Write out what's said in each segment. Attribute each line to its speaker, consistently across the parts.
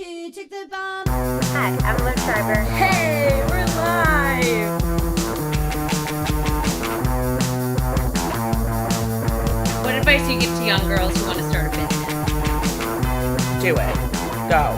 Speaker 1: Who took the bomb?
Speaker 2: Hi, I'm Liv Schreiber.
Speaker 3: Hey, we're live!
Speaker 2: What advice do you give to young girls who want to start a business?
Speaker 3: Do it. Go.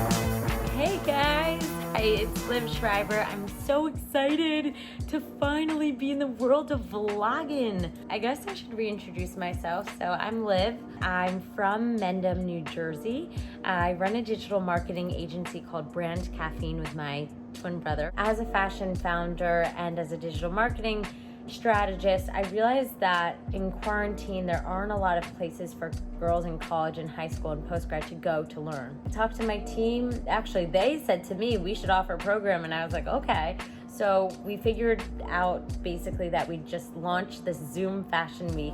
Speaker 2: Hey guys, it's Liv Schreiber. I'm so excited to finally be in the world of vlogging. I guess I should reintroduce myself. So I'm Liv. I'm from Mendham, New Jersey. I run a digital marketing agency called Brand Caffeine with my twin brother. As a fashion founder and as a digital marketing strategist, I realized that in quarantine there aren't a lot of places for girls in college and high school and postgrad to go to learn. I talked to my team. Actually, they said to me we should offer a program, and I was like, okay. So we figured out basically that we just launched this Zoom Fashion Week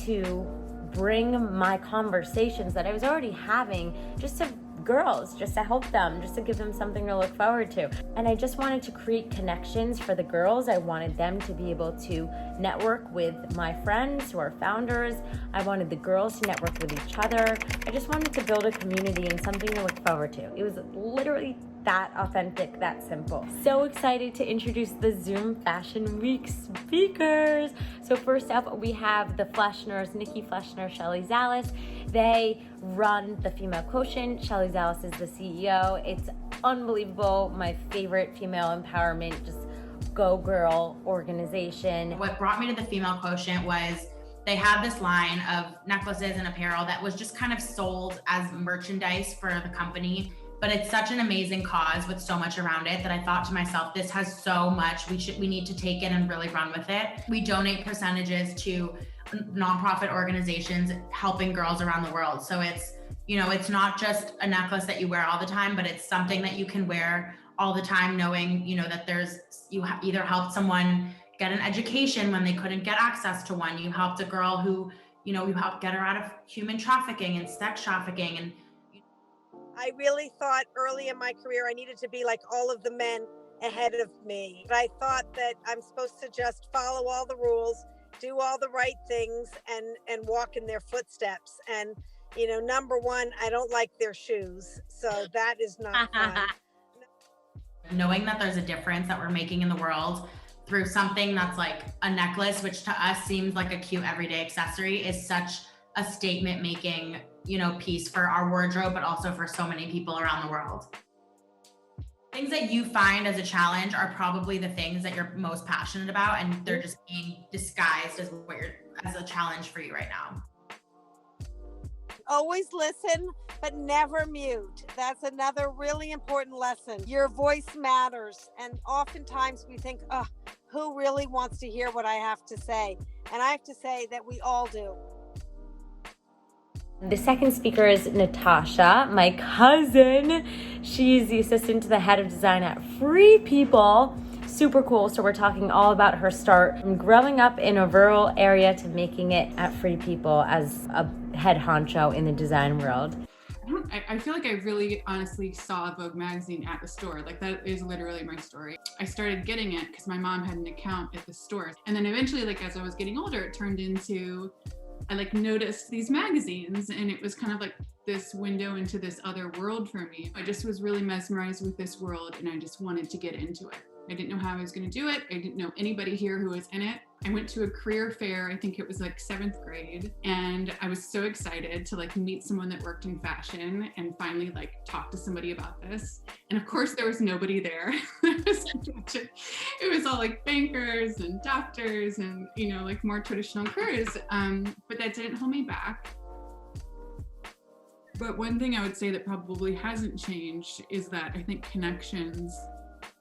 Speaker 2: to bring my conversations that I was already having just to girls, just to help them, just to give them something to look forward to. And I just wanted to create connections for the girls. I wanted them to be able to network with my friends who are founders. I wanted the girls to network with each other. I just wanted to build a community and something to look forward to. It was literally that authentic, that simple. So excited to introduce the Zoom Fashion Week speakers. So first up, we have the Fleshners, Nikki Fleshner, Shelly Zalis. They run the Female Quotient. Shelly Zalis is the CEO. It's unbelievable. My favorite female empowerment, just go girl organization.
Speaker 4: What brought me to the Female Quotient was they had this line of necklaces and apparel that was just kind of sold as merchandise for the company. But it's such an amazing cause with so much around it that I thought to myself, this has so much, we need to take it and really run with it. We donate percentages to nonprofit organizations helping girls around the world. So it's, it's not just a necklace that you wear all the time, but it's something that you can wear all the time, knowing, that you either helped someone get an education when they couldn't get access to one. You helped a girl who, you helped get her out of human trafficking and sex trafficking. And
Speaker 5: I really thought early in my career I needed to be like all of the men ahead of me. But I thought that I'm supposed to just follow all the rules, do all the right things, and walk in their footsteps. And, number one, I don't like their shoes. So that is not fun.
Speaker 4: Knowing that there's a difference that we're making in the world through something that's like a necklace, which to us seems like a cute everyday accessory, is such a statement making piece for our wardrobe, but also for so many people around the world. Things that you find as a challenge are probably the things that you're most passionate about, and they're just being disguised as a challenge for you right now.
Speaker 5: Always listen, but never mute. That's another really important lesson. Your voice matters. And oftentimes we think, oh, who really wants to hear what I have to say? And I have to say that we all do.
Speaker 2: The second speaker is Natasha, my cousin. She's the assistant to the head of design at Free People. Super cool. So we're talking all about her start from growing up in a rural area to making it at Free People as a head honcho in the design world.
Speaker 6: I feel like I really honestly saw Vogue magazine at the store. Like, that is literally my story. I started getting it because my mom had an account at the store. And then eventually, as I was getting older, it turned into I noticed these magazines, and it was kind of like this window into this other world for me. I just was really mesmerized with this world, and I just wanted to get into it. I didn't know how I was going to do it. I didn't know anybody here who was in it. I went to a career fair, I think it was 7th grade, and I was so excited to meet someone that worked in fashion and finally talk to somebody about this. And of course there was nobody there. It was all bankers and doctors and more traditional careers, but that didn't hold me back. But one thing I would say that probably hasn't changed is that I think connections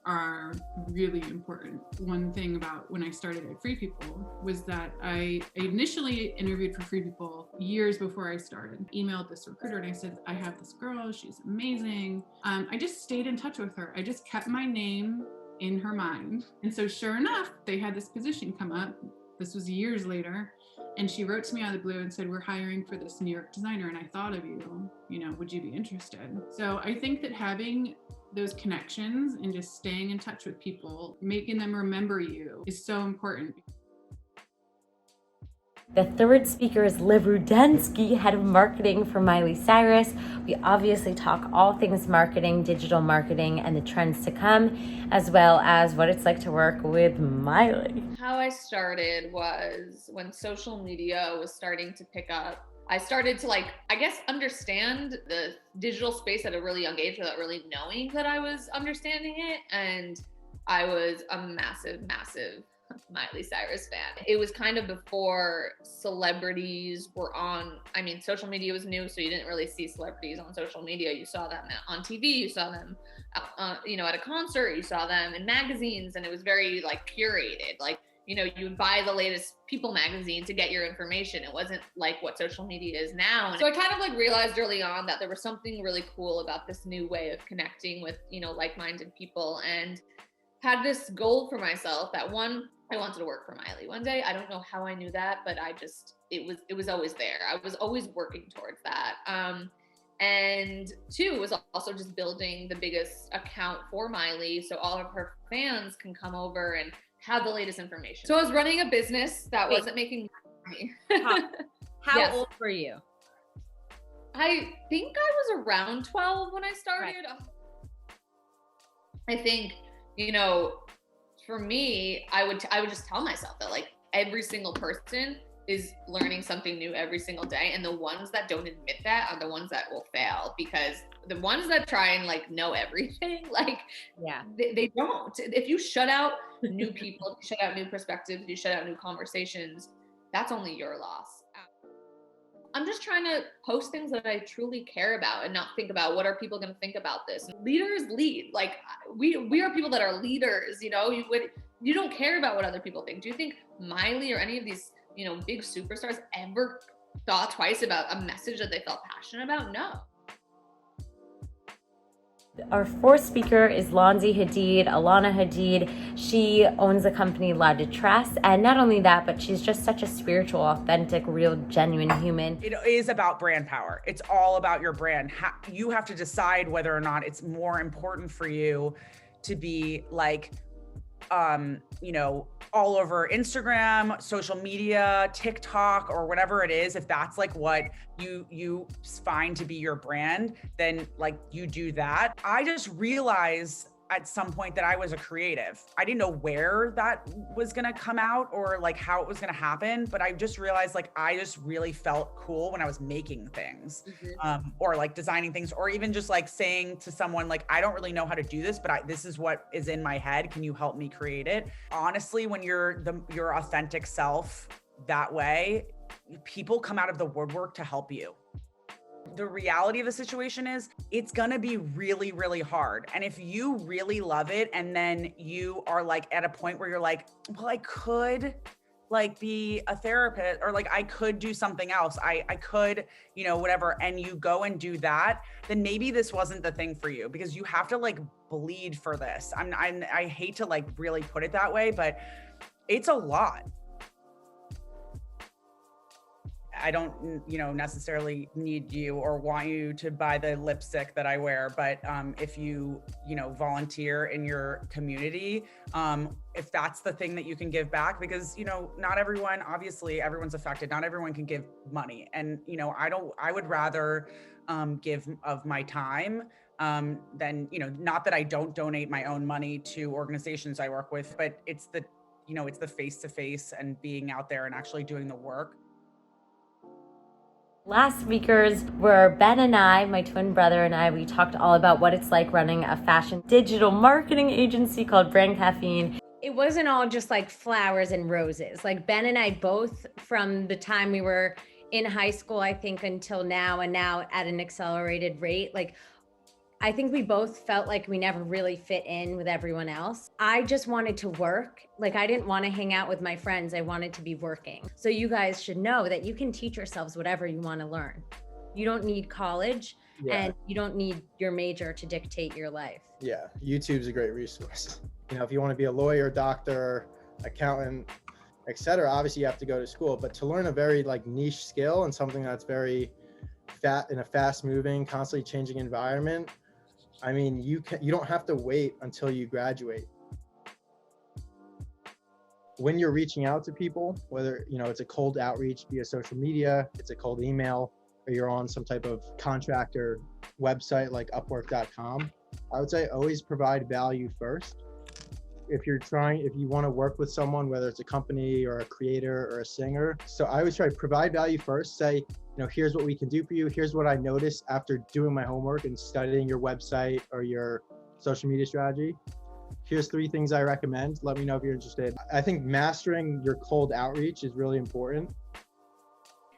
Speaker 6: are really important. One thing about when I started at Free People was that I initially interviewed for Free People years before I started. Emailed this recruiter and I said, I have this girl, she's amazing. I just stayed in touch with her. I just kept my name in her mind. And so sure enough, they had this position come up. This was years later. And she wrote to me out of the blue and said, we're hiring for this New York designer and I thought of you, would you be interested? So I think that having those connections and just staying in touch with people, making them remember you, is so important.
Speaker 2: The third speaker is Liv Schreiber, head of marketing for Miley Cyrus. We obviously talk all things marketing, digital marketing, and the trends to come, as well as what it's like to work with Miley.
Speaker 3: How I started was when social media was starting to pick up. I started to understand the digital space at a really young age without really knowing that I was understanding it. And I was a massive Miley Cyrus fan. It was kind of before celebrities were on, social media was new, so you didn't really see celebrities on social media. You saw them on TV, you saw them, at a concert, you saw them in magazines, and it was very curated. You would buy the latest People magazine to get your information. It wasn't like what social media is now. And so I kind of realized early on that there was something really cool about this new way of connecting with, like-minded people, and had this goal for myself that one, I wanted to work for Miley one day. I don't know how I knew that, but it was always there. I was always working towards that. And two was also just building the biggest account for Miley, so all of her fans can come over and have the latest information. So I was running a business that wasn't making money.
Speaker 2: How
Speaker 3: Yes.
Speaker 2: old were you?
Speaker 3: I think I was around 12 when I started. Right. I think, for me, I would just tell myself that every single person is learning something new every single day. And the ones that don't admit that are the ones that will fail, because the ones that try and know everything, they don't. If you shut out new people, if you shut out new perspectives, if you shut out new conversations, that's only your loss. I'm just trying to post things that I truly care about and not think about what are people going to think about this. Leaders lead. We are people that are leaders. You don't care about what other people think. Do you think Miley or any of these big superstars ever thought twice about a message that they felt passionate about? No.
Speaker 2: Our fourth speaker is Alana Hadid. She owns the company La Detresse, and not only that, but she's just such a spiritual, authentic, real, genuine human.
Speaker 1: It is about brand power. It's all about your brand. You have to decide whether or not it's more important for you to be all over Instagram, social media, TikTok, or whatever it is. If that's what you find to be your brand, then you do that. I just realized at some point that I was a creative. I didn't know where that was gonna come out or how it was gonna happen, but I just realized I just really felt cool when I was making things, or designing things, or even just saying to someone I don't really know how to do this, but this is what is in my head. Can you help me create it? Honestly, when you're your authentic self that way, people come out of the woodwork to help you. The reality of the situation is it's going to be really, really hard. And if you really love it, and then you are at a point where you're well, I could be a therapist, or I could do something else. I could, whatever. And you go and do that, then maybe this wasn't the thing for you, because you have to bleed for this. I hate to really put it that way, but it's a lot. I don't, necessarily need you or want you to buy the lipstick that I wear, but if you, volunteer in your community, if that's the thing that you can give back, because, not everyone, obviously everyone's affected. Not everyone can give money. And, I would rather give of my time than, not that I don't donate my own money to organizations I work with, but it's the, it's the face-to-face and being out there and actually doing the work.
Speaker 2: Last speakers were Ben and I, my twin brother and I. We talked all about what it's like running a fashion digital marketing agency called Brand Caffeine. It wasn't all just flowers and roses. Ben and I both, from the time we were in high school, I think, until now, and now at an accelerated rate, I think we both felt we never really fit in with everyone else. I just wanted to work. I didn't want to hang out with my friends. I wanted to be working. So you guys should know that you can teach yourselves whatever you want to learn. You don't need college, and you don't need your major to dictate your life.
Speaker 7: Yeah, YouTube's a great resource. If you want to be a lawyer, doctor, accountant, etc., obviously you have to go to school, but to learn a very niche skill and something that's very in a fast moving, constantly changing environment, you don't have to wait until you graduate. when you're reaching out to people, whether, you know, it's a cold outreach via social media, it's a cold email, or you're on some type of contractor website like upwork.com, I would say always provide value first. If you want to work with someone, whether it's a company or a creator or a singer, so I always try to provide value first. Say, you know, here's what we can do for you. Here's what I noticed after doing my homework and studying your website or your social media strategy. Here's 3 things I recommend. Let me know if you're interested. I think mastering your cold outreach is really important.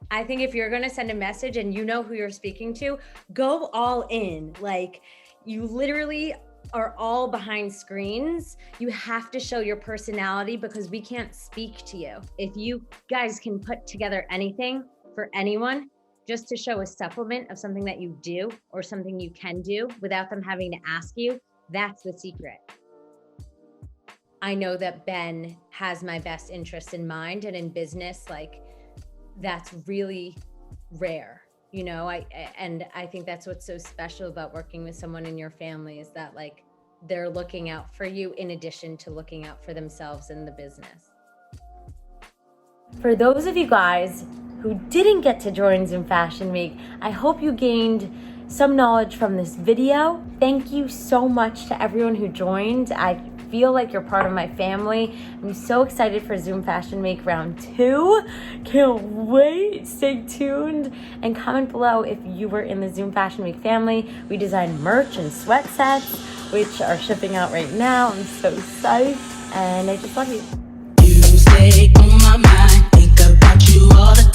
Speaker 2: I think if you're going to send a message and you know who you're speaking to, go all in. Like, you literally are all behind screens. You have to show your personality because we can't speak to you. If you guys can put together anything for anyone just to show a supplement of something that you do or something you can do without them having to ask you, that's the secret. I know that Ben has my best interest in mind, and in business, like, that's really rare, you know. I think that's what's so special about working with someone in your family, is that, like, they're looking out for you in addition to looking out for themselves in the business. For those of you guys who didn't get to join Zoom Fashion Week, I hope you gained some knowledge from this video. Thank you so much to everyone who joined. I feel like you're part of my family. I'm so excited for Zoom Fashion Week round 2. Can't wait. Stay tuned and comment below if you were in the Zoom Fashion Week family. We designed merch and sweat sets, which are shipping out right now. I'm so psyched, and I just love you.
Speaker 8: You stay on my mind, think about you all the